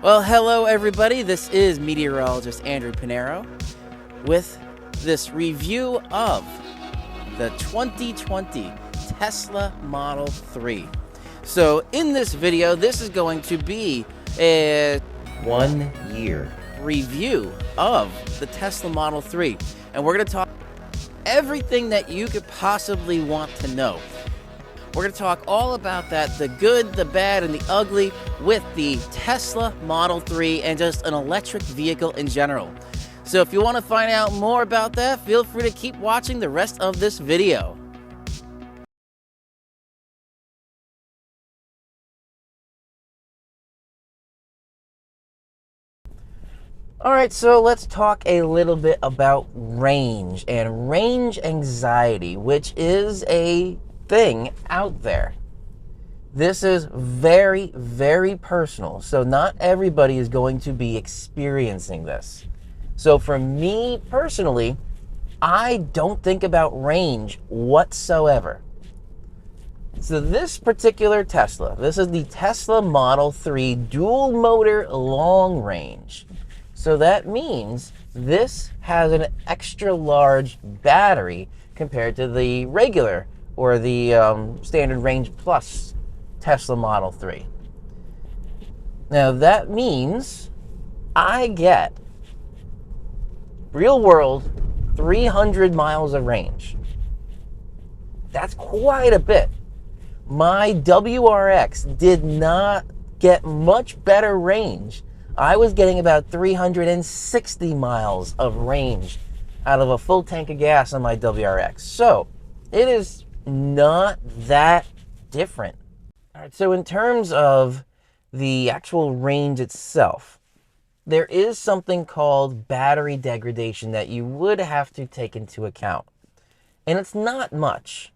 Well, hello everybody. This is meteorologist Andrew Pinero with this review of the 2020 Tesla Model 3. So in this video, this is going to be a 1 year review of the Tesla Model 3. And we're going to talk everything that you could possibly want to know. We're going to talk all about that, the good, the bad, and the ugly with the Tesla Model 3 and just an electric vehicle in general. So if you want to find out more about that, feel free to keep watching the rest of this video. Alright, so let's talk a little bit about range and range anxiety, which is a thing out there. This is very, very personal, so not everybody is going to be experiencing this. So for me personally, I don't think about range whatsoever. So this particular Tesla, this is the Tesla Model 3 dual motor long range. So that means this has an extra large battery compared to the regular or the standard range plus Tesla Model 3. Now that means I get real world 300 miles of range. That's quite a bit. My WRX did not get much better range. I was getting about 360 miles of range out of a full tank of gas on my WRX. So it is not that different. All right, so in terms of the actual range itself, there is something called battery degradation that you would have to take into account. And it's not much.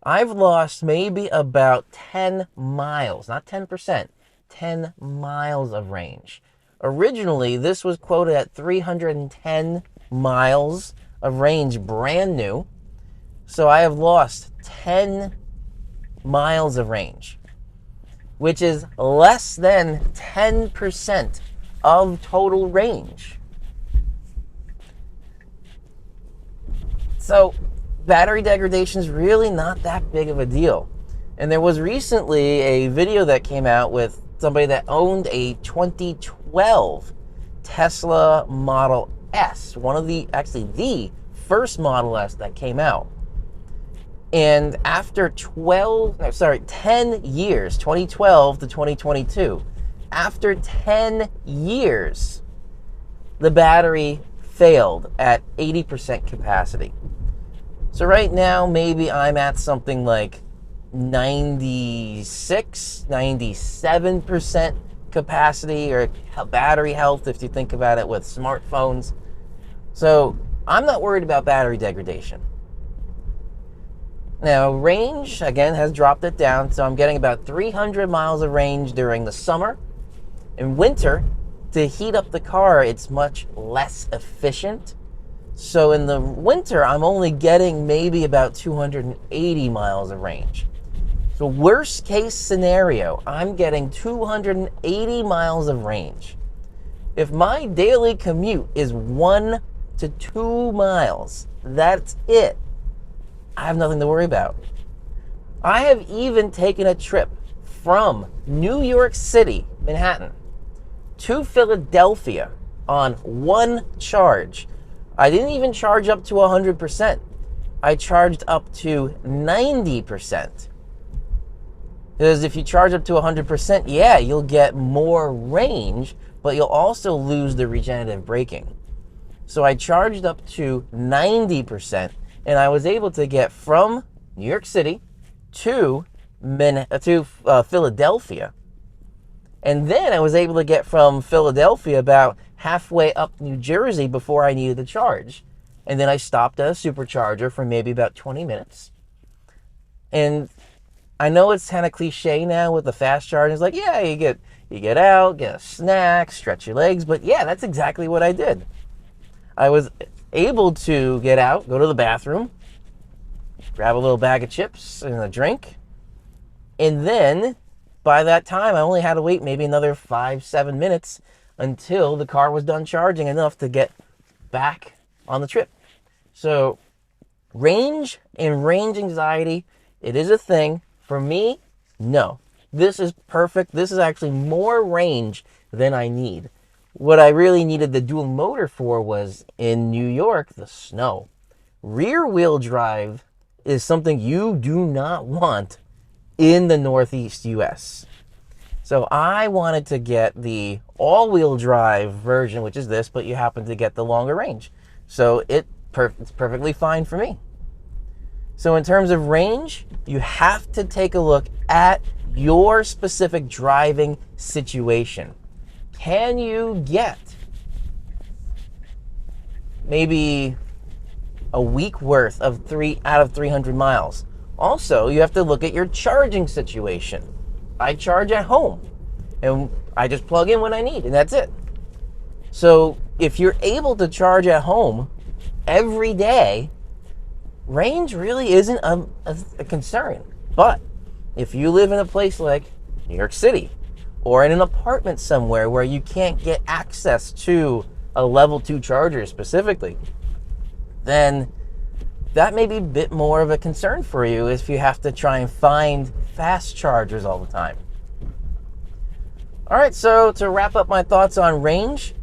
I've lost maybe about 10 miles, not 10%, 10 miles of range. Originally, this was quoted at 310 miles of range, brand new. So I have lost 10 miles of range, which is less than 10% of total range. So battery degradation is really not that big of a deal. And there was recently a video that came out with somebody that owned a 2012 Tesla Model S, actually the first Model S that came out. And after 10 years, 2012 to 2022, after 10 years, the battery failed at 80% capacity. So right now, maybe I'm at something like 96, 97% capacity or battery health, if you think about it with smartphones. So I'm not worried about battery degradation. Now, range, again, has dropped it down, so I'm getting about 300 miles of range during the summer. In winter, to heat up the car, it's much less efficient. So in the winter, I'm only getting maybe about 280 miles of range. So worst case scenario, I'm getting 280 miles of range. If my daily commute is 1 to 2 miles, that's it. I have nothing to worry about. I have even taken a trip from New York City, Manhattan, to Philadelphia on one charge. I didn't even charge up to 100%. I charged up to 90%. Because if you charge up to 100%, yeah, you'll get more range, but you'll also lose the regenerative braking. So I charged up to 90%, and I was able to get from New York City to Philadelphia. And then I was able to get from Philadelphia about halfway up New Jersey before I needed to charge. And then I stopped at a supercharger for maybe about 20 minutes. And I know it's kind of cliche now with the fast charging. It's like, yeah, you get out, get a snack, stretch your legs. But yeah, that's exactly what I did. I was able to get out, go to the bathroom, grab a little bag of chips and a drink, and then by that time, I only had to wait maybe another 5-7 minutes until the car was done charging enough to get back on the trip. So range and range anxiety, it is a thing. For me, no. This is perfect. This is actually more range than I need. What I really needed the dual motor for was in New York, the snow. Rear wheel drive is something you do not want in the Northeast US. So I wanted to get the all-wheel drive version, which is this, but you happen to get the longer range. So it's perfectly fine for me. So in terms of range, you have to take a look at your specific driving situation. Can you get maybe a week worth of 300 miles? Also, you have to look at your charging situation. I charge at home and I just plug in when I need, and that's it. So if you're able to charge at home every day, range really isn't a concern. But if you live in a place like New York City or in an apartment somewhere where you can't get access to a level 2 charger specifically, then that may be a bit more of a concern for you if you have to try and find fast chargers all the time. All right, so to wrap up my thoughts on range,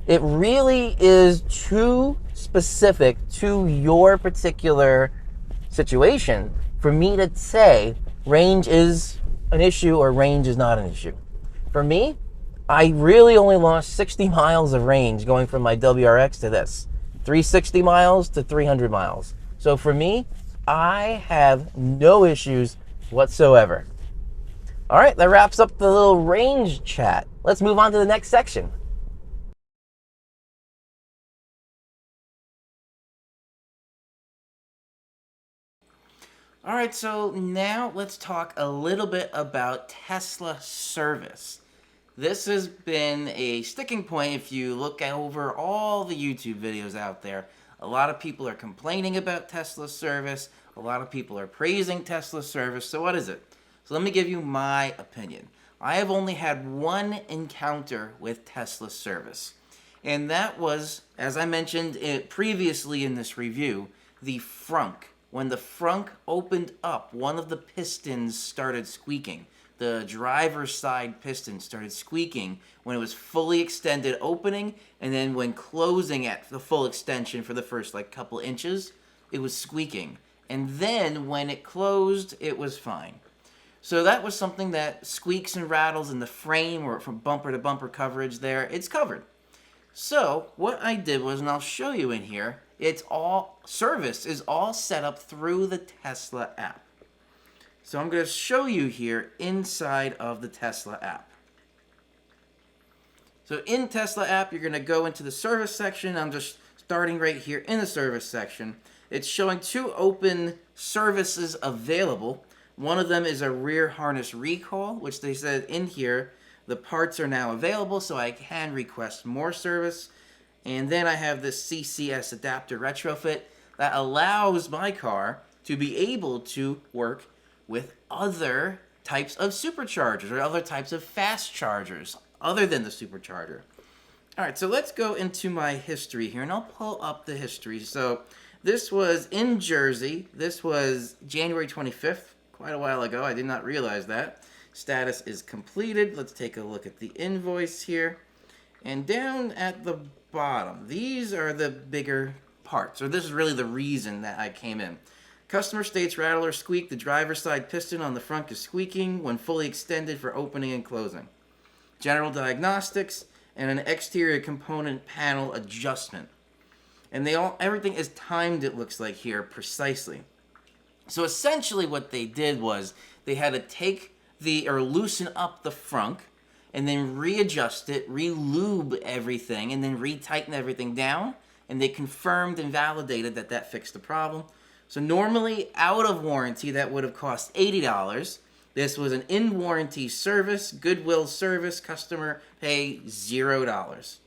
it really is too specific to your particular situation for me to say range is an issue or range is not an issue. For me, I really only lost 60 miles of range going from my WRX to this. 360 miles to 300 miles. So for me, I have no issues whatsoever. All right, that wraps up the little range chat. Let's move on to the next section. All right, so now let's talk a little bit about Tesla service. This has been a sticking point if you look over all the YouTube videos out there. A lot of people are complaining about Tesla service. A lot of people are praising Tesla service. So what is it? So let me give you my opinion. I have only had one encounter with Tesla service. And that was, as I mentioned previously in this review, the frunk. When the frunk opened up, one of the pistons started squeaking. The driver's side piston started squeaking when it was fully extended opening, and then when closing at the full extension for the first couple inches, it was squeaking. And then when it closed, it was fine. So that was something that squeaks and rattles in the frame or from bumper to bumper coverage there. It's covered. So what I did was, and I'll show you in here, it's all service is all set up through the Tesla app. So I'm going to show you here inside of the Tesla app. So in Tesla app, you're going to go into the service section. I'm just starting right here in the service section. It's showing 2 open services available. One of them is a rear harness recall, which they said in here, the parts are now available, so I can request more service. And then I have this CCS adapter retrofit that allows my car to be able to work with other types of superchargers or other types of fast chargers other than the supercharger. All right, so let's go into my history here, and I'll pull up the history. So this was in Jersey. This was January 25th, quite a while ago. I did not realize that. Status is completed. Let's take a look at the invoice here. And down at the bottom, these are the bigger parts, or this is really the reason that I came in. Customer states rattle or squeak. The driver's side piston on the front is squeaking when fully extended for opening and closing. General diagnostics and an exterior component panel adjustment. And everything is timed, it looks like here, precisely. So essentially what they did was they had to take loosen up the frunk and then readjust it, re-lube everything, and then retighten everything down. And they confirmed and validated that that fixed the problem. So normally, out of warranty, that would have cost $80. This was an in-warranty service, Goodwill service, customer pay $0.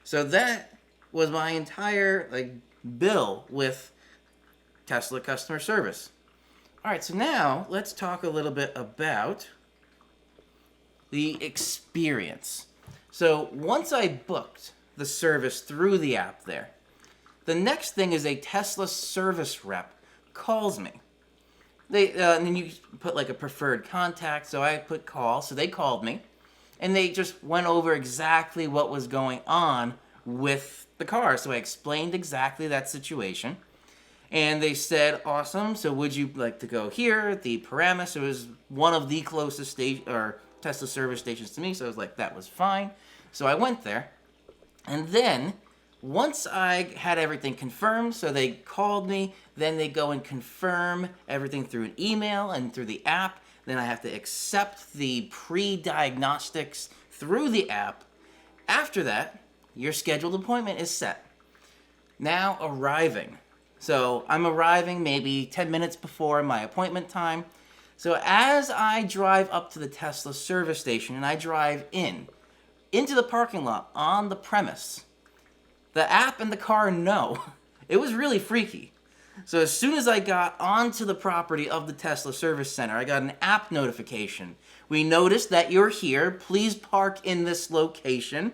So that was my entire bill with Tesla customer service. All right, so now let's talk a little bit about the experience. So once I booked the service through the app there, the next thing is a Tesla service rep calls me. And then you put like a preferred contact, so I put call, so they called me, and they just went over exactly what was going on with the car. So I explained exactly that situation, and they said, awesome, so would you like to go here? The Paramus, it was one of the closest Tesla service stations to me, so I was like, that was fine. So I went there, and then once I had everything confirmed, so they called me, then they go and confirm everything through an email and through the app. Then I have to accept the pre-diagnostics through the app. After that, your scheduled appointment is set. Now arriving. So I'm arriving maybe 10 minutes before my appointment time. So as I drive up to the Tesla service station and I drive into the parking lot on the premise, the app and the car know. It was really freaky. So as soon as I got onto the property of the Tesla Service Center, I got an app notification. We noticed that you're here. Please park in this location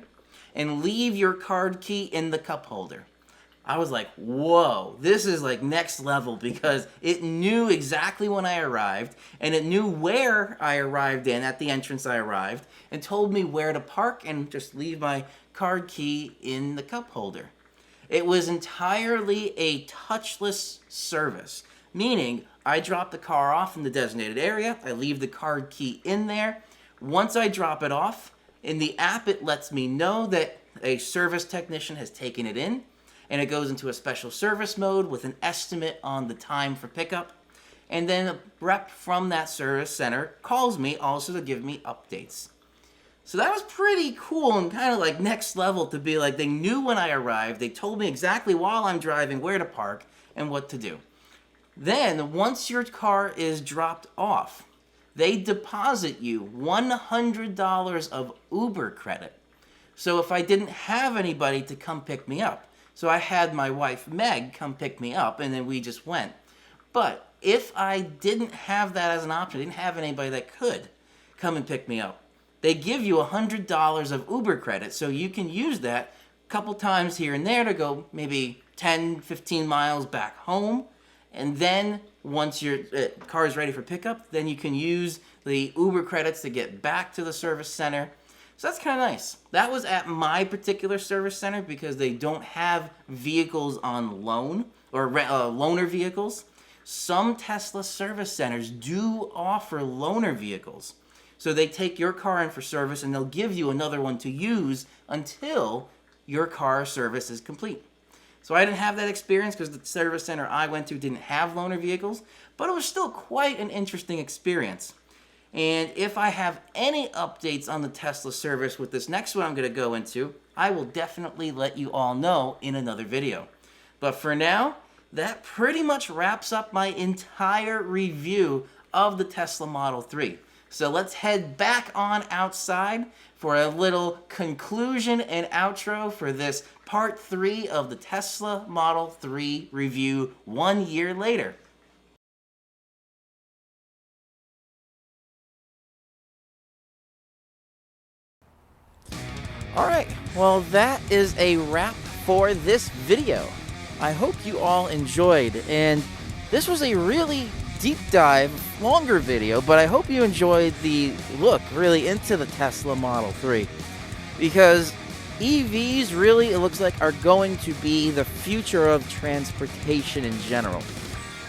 and leave your card key in the cup holder. I was like, whoa, this is like next level, because it knew exactly when I arrived, and it knew where I arrived at the entrance I arrived, and told me where to park and just leave my card key in the cup holder. It was entirely a touchless service, meaning I drop the car off in the designated area, I leave the card key in there. Once I drop it off, in the app it lets me know that a service technician has taken it in, and it goes into a special service mode with an estimate on the time for pickup. And then a rep from that service center calls me also to give me updates. So that was pretty cool and kind of like next level, to be like, they knew when I arrived, they told me exactly while I'm driving where to park and what to do. Then once your car is dropped off, they deposit you $100 of Uber credit. So if I didn't have anybody to come pick me up, so I had my wife Meg come pick me up, and then we just went. But if I didn't have that as an option, I didn't have anybody that could come and pick me up, they give you $100 of Uber credit, so you can use that a couple times here and there to go maybe 10, 15 miles back home. And then once your car is ready for pickup, then you can use the Uber credits to get back to the service center. So that's kind of nice. That was at my particular service center because they don't have vehicles on loan, or loaner vehicles. Some Tesla service centers do offer loaner vehicles. So they take your car in for service and they'll give you another one to use until your car service is complete. So I didn't have that experience because the service center I went to didn't have loaner vehicles, but it was still quite an interesting experience. And if I have any updates on the Tesla service with this next one I'm going to go into, I will definitely let you all know in another video. But for now, that pretty much wraps up my entire review of the Tesla Model 3. So let's head back on outside for a little conclusion and outro for this part 3 of the Tesla Model 3 review 1 year later. Alright, well that is a wrap for this video. I hope you all enjoyed, and this was a really deep dive, longer video, but I hope you enjoyed the look really into the Tesla Model 3, because EVs really, it looks like, are going to be the future of transportation in general.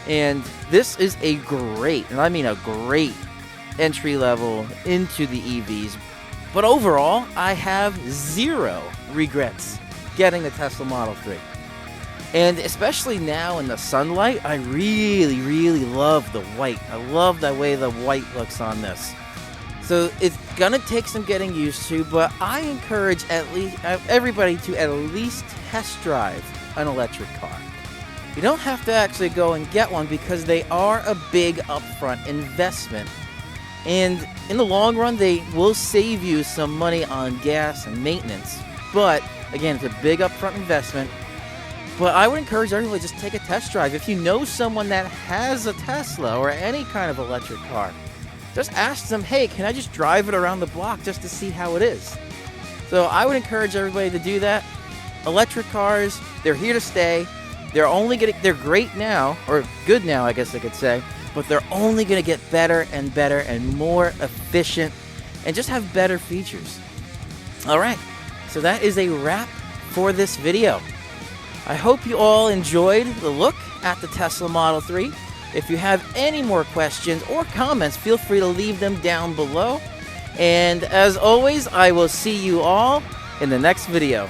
And this is a great, and I mean a great, entry level into the EVs. But overall, I have zero regrets getting the Tesla Model 3. And especially now in the sunlight, I really, really love the white. I love the way the white looks on this. So it's gonna take some getting used to, but I encourage at least everybody to at least test drive an electric car. You don't have to actually go and get one because they are a big upfront investment. And in the long run, they will save you some money on gas and maintenance. But again, it's a big upfront investment. But I would encourage everyone to just take a test drive. If you know someone that has a Tesla or any kind of electric car, just ask them, hey, can I just drive it around the block just to see how it is? So I would encourage everybody to do that. Electric cars, they're here to stay. They're great now, or good now, I guess I could say, but they're only gonna get better and better and more efficient and just have better features. All right, so that is a wrap for this video. I hope you all enjoyed the look at the Tesla Model 3. If you have any more questions or comments, feel free to leave them down below. And as always, I will see you all in the next video.